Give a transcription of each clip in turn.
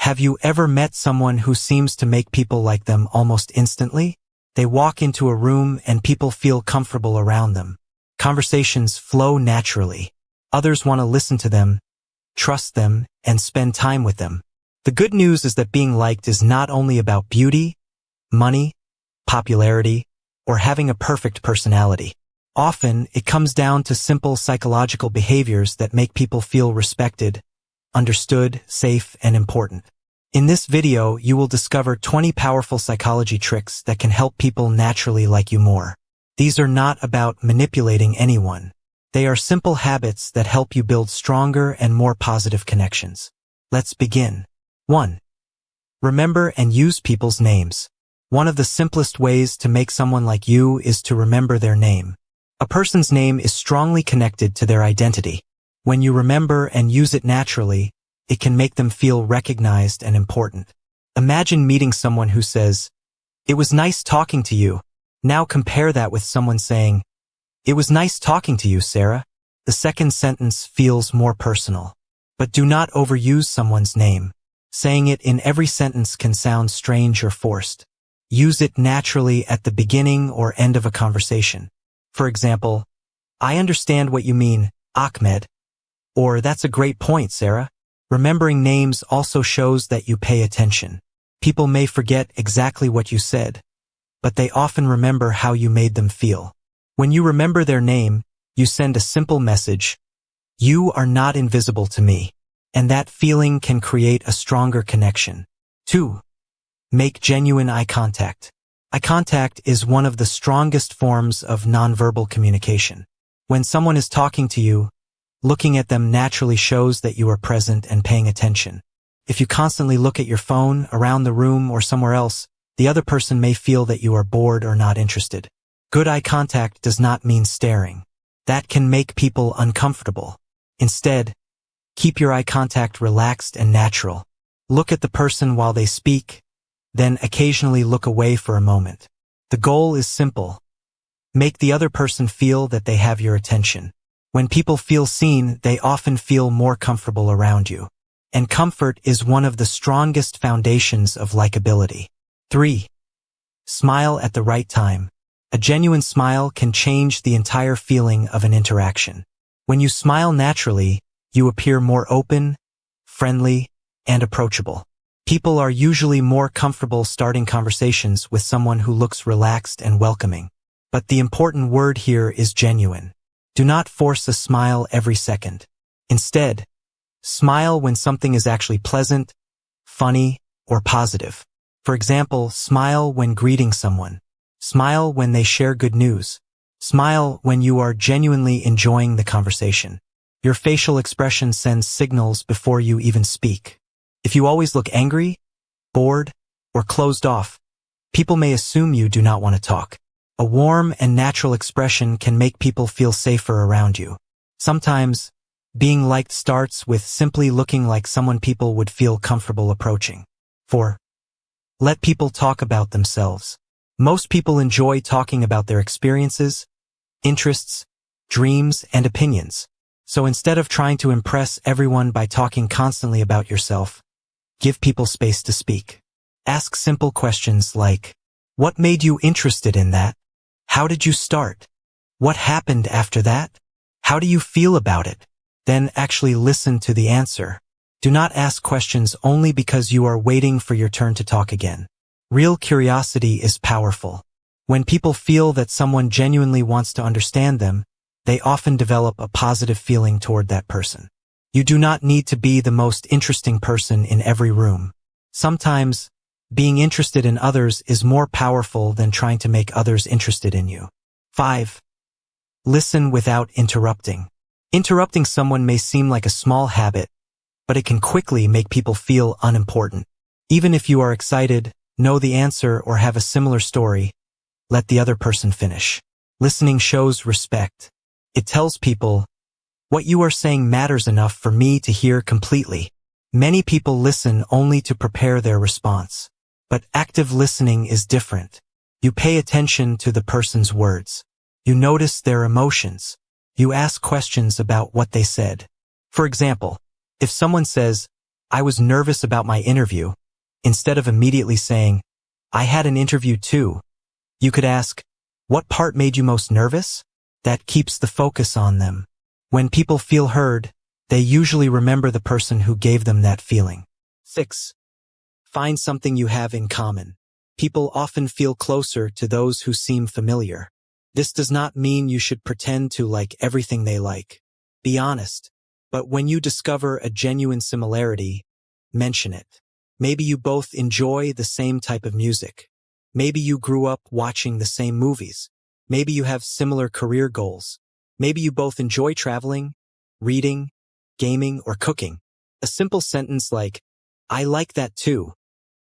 Have you ever met someone who seems to make people like them almost instantly? They walk into a room and people feel comfortable around them. Conversations flow naturally. Others want to listen to them, trust them, and spend time with them. The good news is that being liked is not only about beauty, money, popularity, or having a perfect personality. Often, it comes down to simple psychological behaviors that make people feel respected, understood, safe, and important. In this video, you will discover 20 powerful psychology tricks that can help people naturally like you more. These are not about manipulating anyone. They are simple habits that help you build stronger and more positive connections. Let's begin. 1. Remember and use people's names. One of the simplest ways to make someone like you is to remember their name. A person's name is strongly connected to their identity. When you remember and use it naturally, it can make them feel recognized and important. Imagine meeting someone who says, "It was nice talking to you." Now compare that with someone saying, "It was nice talking to you, Sarah." The second sentence feels more personal. But do not overuse someone's name. Saying it in every sentence can sound strange or forced. Use it naturally at the beginning or end of a conversation. For example, "I understand what you mean, Ahmed." Or, "That's a great point, Sarah." Remembering names also shows that you pay attention. People may forget exactly what you said, but they often remember how you made them feel. When you remember their name, you send a simple message: "You are not invisible to me," and that feeling can create a stronger connection. 2. Make genuine eye contact. Eye contact is one of the strongest forms of nonverbal communication. When someone is talking to you, looking at them naturally shows that you are present and paying attention. If you constantly look at your phone, around the room, or somewhere else, the other person may feel that you are bored or not interested. Good eye contact does not mean staring. That can make people uncomfortable. Instead, keep your eye contact relaxed and natural. Look at the person while they speak, then occasionally look away for a moment. The goal is simple. Make the other person feel that they have your attention. When people feel seen, they often feel more comfortable around you. And comfort is one of the strongest foundations of likability. 3. Smile at the right time. A genuine smile can change the entire feeling of an interaction. When you smile naturally, you appear more open, friendly, and approachable. People are usually more comfortable starting conversations with someone who looks relaxed and welcoming. But the important word here is genuine. Do not force a smile every second. Instead, smile when something is actually pleasant, funny, or positive. For example, smile when greeting someone. Smile when they share good news. Smile when you are genuinely enjoying the conversation. Your facial expression sends signals before you even speak. If you always look angry, bored, or closed off, people may assume you do not want to talk. A warm and natural expression can make people feel safer around you. Sometimes, being liked starts with simply looking like someone people would feel comfortable approaching. 4. Let people talk about themselves. Most people enjoy talking about their experiences, interests, dreams, and opinions. So instead of trying to impress everyone by talking constantly about yourself, give people space to speak. Ask simple questions like, "What made you interested in that? How did you start? What happened after that? How do you feel about it?" Then actually listen to the answer. Do not ask questions only because you are waiting for your turn to talk again. Real curiosity is powerful. When people feel that someone genuinely wants to understand them, they often develop a positive feeling toward that person. You do not need to be the most interesting person in every room. Sometimes, being interested in others is more powerful than trying to make others interested in you. 5. Listen without interrupting. Interrupting someone may seem like a small habit, but it can quickly make people feel unimportant. Even if you are excited, know the answer, or have a similar story, let the other person finish. Listening shows respect. It tells people, "What you are saying matters enough for me to hear completely." Many people listen only to prepare their response. But active listening is different. You pay attention to the person's words. You notice their emotions. You ask questions about what they said. For example, if someone says, I was nervous about my interview. Instead of immediately saying, I had an interview too, you could ask, what part made you most nervous? That keeps the focus on them. When people feel heard, they usually remember the person who gave them that feeling. 6. Find something you have in common. People often feel closer to those who seem familiar. This does not mean you should pretend to like everything they like. Be honest. But when you discover a genuine similarity, mention it. Maybe you both enjoy the same type of music. Maybe you grew up watching the same movies. Maybe you have similar career goals. Maybe you both enjoy traveling, reading, gaming, or cooking. A simple sentence like, I like that too,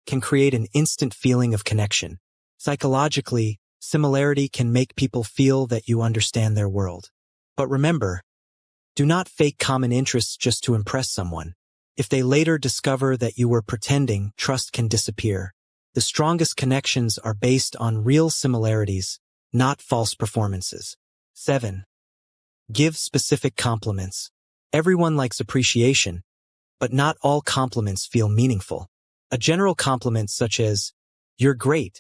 can create an instant feeling of connection. Psychologically, similarity can make people feel that you understand their world. But remember, do not fake common interests just to impress someone. If they later discover that you were pretending, trust can disappear. The strongest connections are based on real similarities, not false performances. 7. Give specific compliments. Everyone likes appreciation, but not all compliments feel meaningful. A general compliment such as, you're great,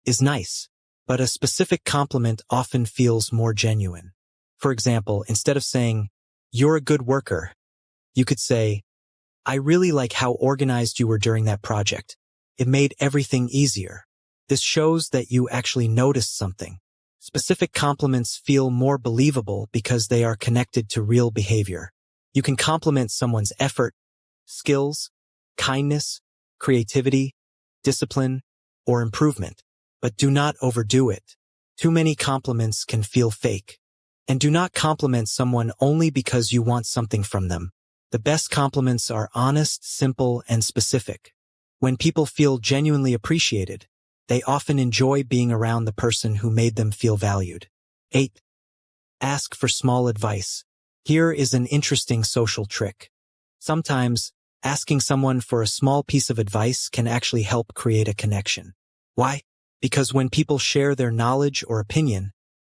is nice, but a specific compliment often feels more genuine. For example, instead of saying, you're a good worker, you could say, I really like how organized you were during that project. It made everything easier. This shows that you actually noticed something. Specific compliments feel more believable because they are connected to real behavior. You can compliment someone's effort, skills, kindness, creativity, discipline, or improvement, but do not overdo it. Too many compliments can feel fake. And do not compliment someone only because you want something from them. The best compliments are honest, simple, and specific. When people feel genuinely appreciated, they often enjoy being around the person who made them feel valued. 8. Ask for small advice. Here is an interesting social trick. Sometimes, asking someone for a small piece of advice can actually help create a connection. Why? Because when people share their knowledge or opinion,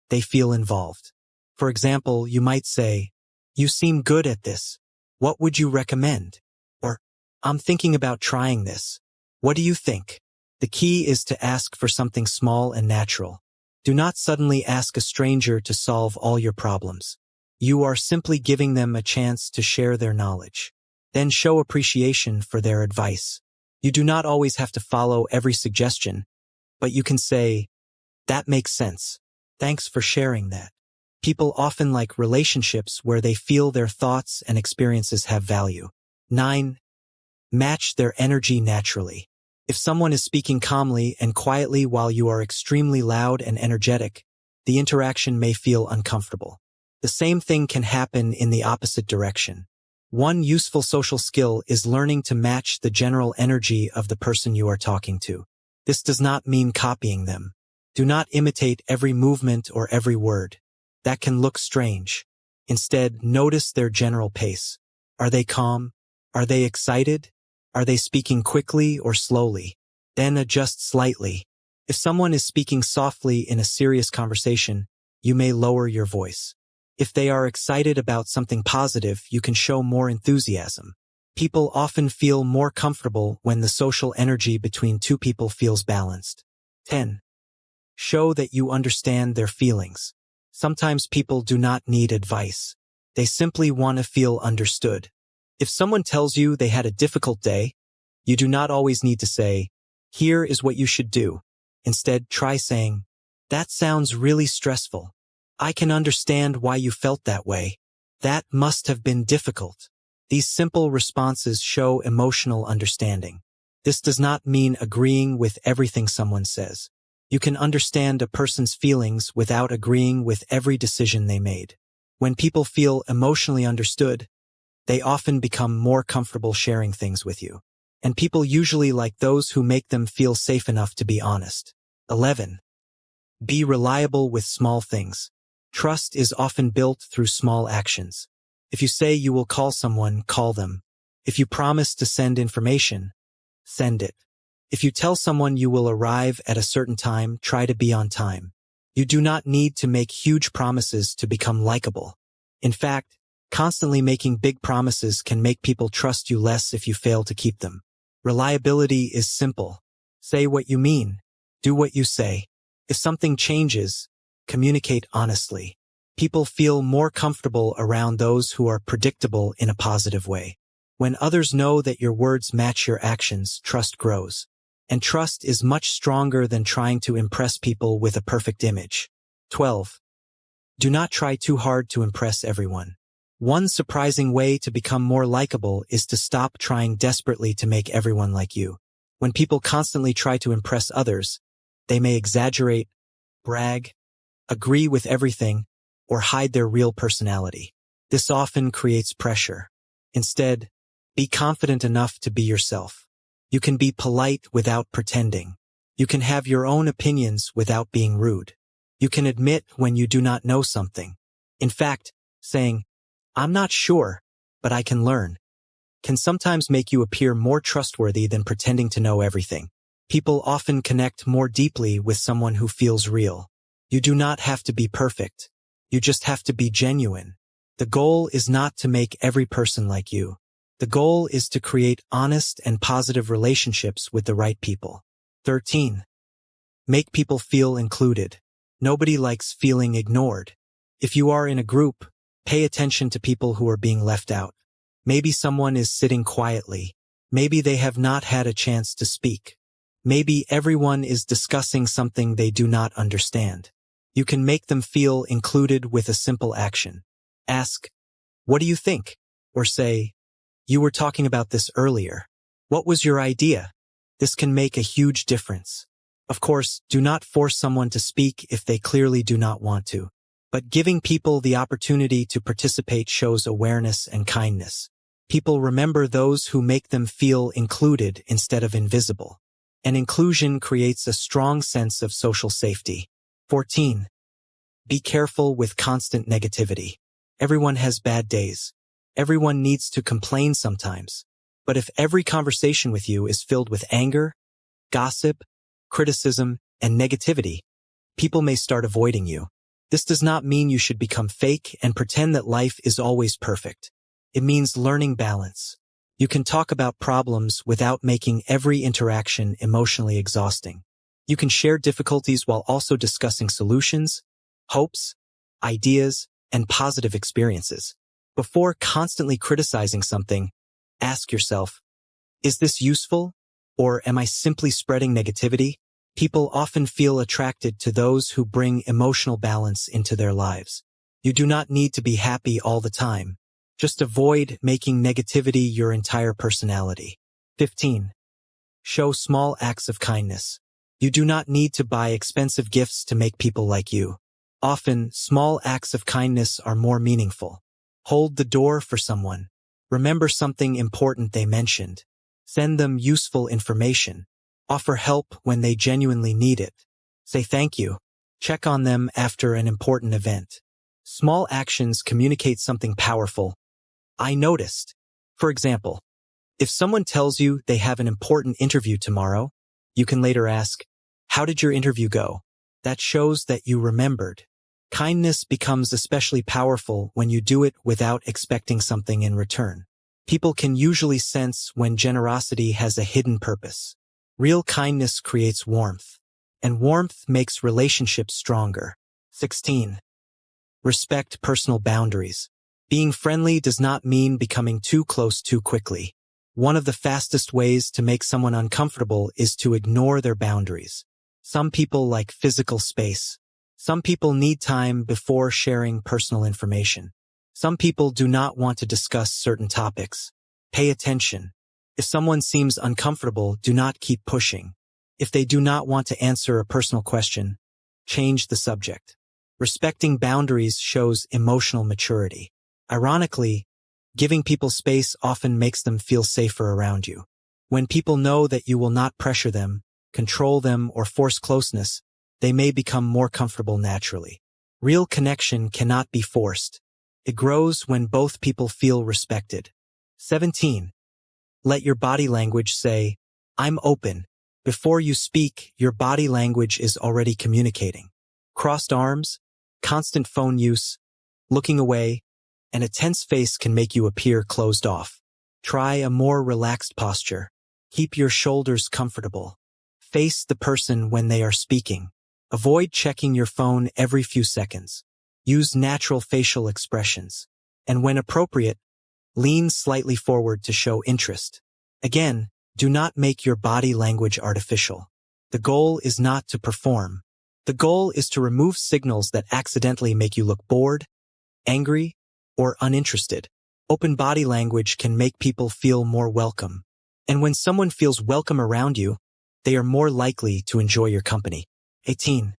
they feel involved. For example, you might say, you seem good at this. What would you recommend? Or, I'm thinking about trying this. What do you think? The key is to ask for something small and natural. Do not suddenly ask a stranger to solve all your problems. You are simply giving them a chance to share their knowledge. Then show appreciation for their advice. You do not always have to follow every suggestion, but you can say, that makes sense. Thanks for sharing that. People often like relationships where they feel their thoughts and experiences have value. 9. Match their energy naturally. If someone is speaking calmly and quietly while you are extremely loud and energetic, the interaction may feel uncomfortable. The same thing can happen in the opposite direction. One useful social skill is learning to match the general energy of the person you are talking to. This does not mean copying them. Do not imitate every movement or every word. That can look strange. Instead, notice their general pace. Are they calm? Are they excited? Are they speaking quickly or slowly? Then adjust slightly. If someone is speaking softly in a serious conversation, you may lower your voice. If they are excited about something positive, you can show more enthusiasm. People often feel more comfortable when the social energy between two people feels balanced. 10. Show that you understand their feelings. Sometimes people do not need advice. They simply want to feel understood. If someone tells you they had a difficult day, you do not always need to say, here is what you should do. Instead, try saying, that sounds really stressful. I can understand why you felt that way. That must have been difficult. These simple responses show emotional understanding. This does not mean agreeing with everything someone says. You can understand a person's feelings without agreeing with every decision they made. When people feel emotionally understood, they often become more comfortable sharing things with you. And people usually like those who make them feel safe enough to be honest. 11. Be reliable with small things. Trust is often built through small actions. If you say you will call someone, call them. If you promise to send information, send it. If you tell someone you will arrive at a certain time, try to be on time. You do not need to make huge promises to become likable. In fact, Constantly making big promises can make people trust you less if you fail to keep them. Reliability is simple. Say what you mean. Do what you say. If something changes, communicate honestly. People feel more comfortable around those who are predictable in a positive way. When others know that your words match your actions, trust grows. And trust is much stronger than trying to impress people with a perfect image. 12. Do not try too hard to impress everyone. One surprising way to become more likable is to stop trying desperately to make everyone like you. When people constantly try to impress others, they may exaggerate, brag, agree with everything, or hide their real personality. This often creates pressure. Instead, be confident enough to be yourself. You can be polite without pretending. You can have your own opinions without being rude. You can admit when you do not know something. In fact, saying, "I'm not sure, but I can learn," can sometimes make you appear more trustworthy than pretending to know everything. People often connect more deeply with someone who feels real. You do not have to be perfect. You just have to be genuine. The goal is not to make every person like you. The goal is to create honest and positive relationships with the right people. 13. Make people feel included. Nobody likes feeling ignored. If you are in a group, pay attention to people who are being left out. Maybe someone is sitting quietly. Maybe they have not had a chance to speak. Maybe everyone is discussing something they do not understand. You can make them feel included with a simple action. Ask, "What do you think?" Or say, "You were talking about this earlier. What was your idea?" This can make a huge difference. Of course, do not force someone to speak if they clearly do not want to. But giving people the opportunity to participate shows awareness and kindness. People remember those who make them feel included instead of invisible. And inclusion creates a strong sense of social safety. 14. Be careful with constant negativity. Everyone has bad days. Everyone needs to complain sometimes. But if every conversation with you is filled with anger, gossip, criticism, and negativity, people may start avoiding you. This does not mean you should become fake and pretend that life is always perfect. It means learning balance. You can talk about problems without making every interaction emotionally exhausting. You can share difficulties while also discussing solutions, hopes, ideas, and positive experiences. Before constantly criticizing something, ask yourself, is this useful, or am I simply spreading negativity? People often feel attracted to those who bring emotional balance into their lives. You do not need to be happy all the time. Just avoid making negativity your entire personality. 15. Show small acts of kindness. You do not need to buy expensive gifts to make people like you. Often, small acts of kindness are more meaningful. Hold the door for someone. Remember something important they mentioned. Send them useful information. Offer help when they genuinely need it. Say thank you. Check on them after an important event. Small actions communicate something powerful. I noticed. For example, if someone tells you they have an important interview tomorrow, you can later ask, "How did your interview go?" That shows that you remembered. Kindness becomes especially powerful when you do it without expecting something in return. People can usually sense when generosity has a hidden purpose. Real kindness creates warmth, and warmth makes relationships stronger. 16. Respect personal boundaries. Being friendly does not mean becoming too close too quickly. One of the fastest ways to make someone uncomfortable is to ignore their boundaries. Some people like physical space. Some people need time before sharing personal information. Some people do not want to discuss certain topics. Pay attention. If someone seems uncomfortable, do not keep pushing. If they do not want to answer a personal question, change the subject. Respecting boundaries shows emotional maturity. Ironically, giving people space often makes them feel safer around you. When people know that you will not pressure them, control them, or force closeness, they may become more comfortable naturally. Real connection cannot be forced. It grows when both people feel respected. 17. Let your body language say, "I'm open." Before you speak, your body language is already communicating. Crossed arms, constant phone use, looking away, and a tense face can make you appear closed off. Try a more relaxed posture. Keep your shoulders comfortable. Face the person when they are speaking. Avoid checking your phone every few seconds. Use natural facial expressions. And when appropriate, lean slightly forward to show interest. Again, do not make your body language artificial. The goal is not to perform. The goal is to remove signals that accidentally make you look bored, angry, or uninterested. Open body language can make people feel more welcome. And when someone feels welcome around you, they are more likely to enjoy your company. 18.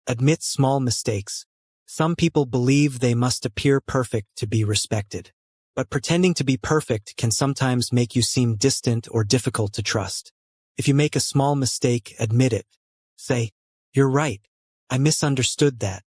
Admit small mistakes. Some people believe they must appear perfect to be respected. But pretending to be perfect can sometimes make you seem distant or difficult to trust. If you make a small mistake, admit it. Say, "You're right. I misunderstood that.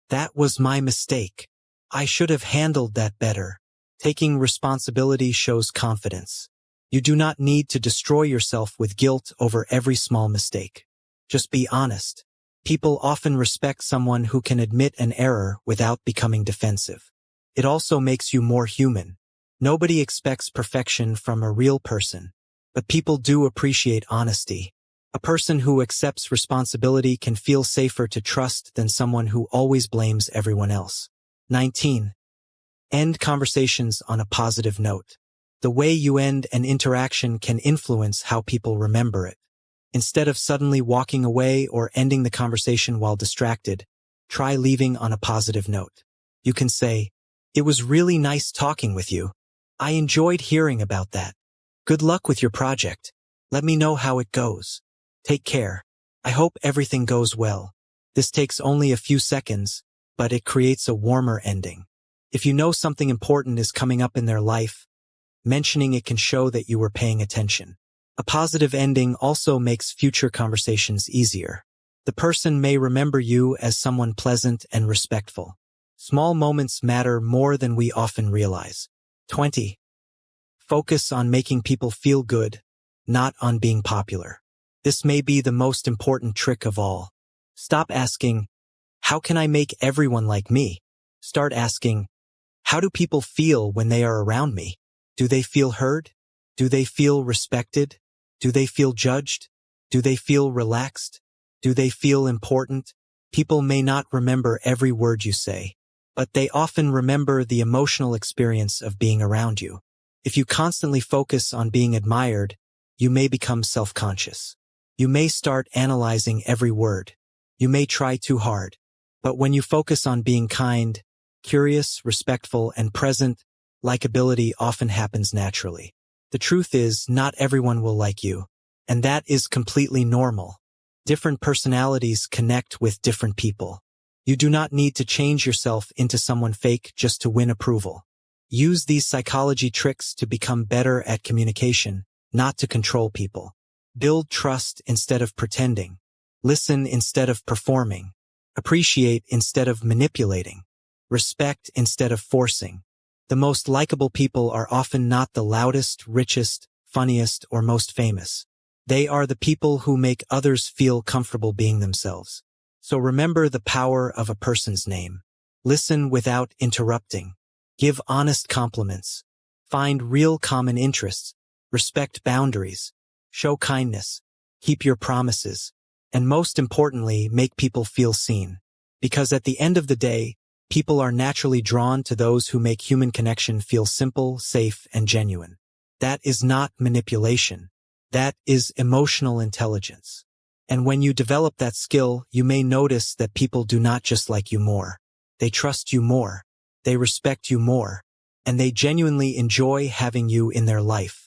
That was my mistake. I should have handled that better." Taking responsibility shows confidence. You do not need to destroy yourself with guilt over every small mistake. Just be honest. People often respect someone who can admit an error without becoming defensive. It also makes you more human. Nobody expects perfection from a real person, but people do appreciate honesty. A person who accepts responsibility can feel safer to trust than someone who always blames everyone else. 19. End conversations on a positive note. The way you end an interaction can influence how people remember it. Instead of suddenly walking away or ending the conversation while distracted, try leaving on a positive note. You can say, "It was really nice talking with you. I enjoyed hearing about that. Good luck with your project. Let me know how it goes. Take care. I hope everything goes well." This takes only a few seconds, but it creates a warmer ending. If you know something important is coming up in their life, mentioning it can show that you were paying attention. A positive ending also makes future conversations easier. The person may remember you as someone pleasant and respectful. Small moments matter more than we often realize. 20. Focus on making people feel good, not on being popular. This may be the most important trick of all. Stop asking, "How can I make everyone like me?" Start asking, "How do people feel when they are around me? Do they feel heard? Do they feel respected? Do they feel judged? Do they feel relaxed? Do they feel important?" People may not remember every word you say, but they often remember the emotional experience of being around you. If you constantly focus on being admired, you may become self-conscious. You may start analyzing every word. You may try too hard. But when you focus on being kind, curious, respectful, and present, likability often happens naturally. The truth is, not everyone will like you, and that is completely normal. Different personalities connect with different people. You do not need to change yourself into someone fake just to win approval. Use these psychology tricks to become better at communication, not to control people. Build trust instead of pretending. Listen instead of performing. Appreciate instead of manipulating. Respect instead of forcing. The most likable people are often not the loudest, richest, funniest, or most famous. They are the people who make others feel comfortable being themselves. So remember the power of a person's name. Listen without interrupting. Give honest compliments. Find real common interests. Respect boundaries. Show kindness. Keep your promises. And most importantly, make people feel seen. Because at the end of the day, people are naturally drawn to those who make human connection feel simple, safe, and genuine. That is not manipulation. That is emotional intelligence. And when you develop that skill, you may notice that people do not just like you more. They trust you more. They respect you more. And they genuinely enjoy having you in their life.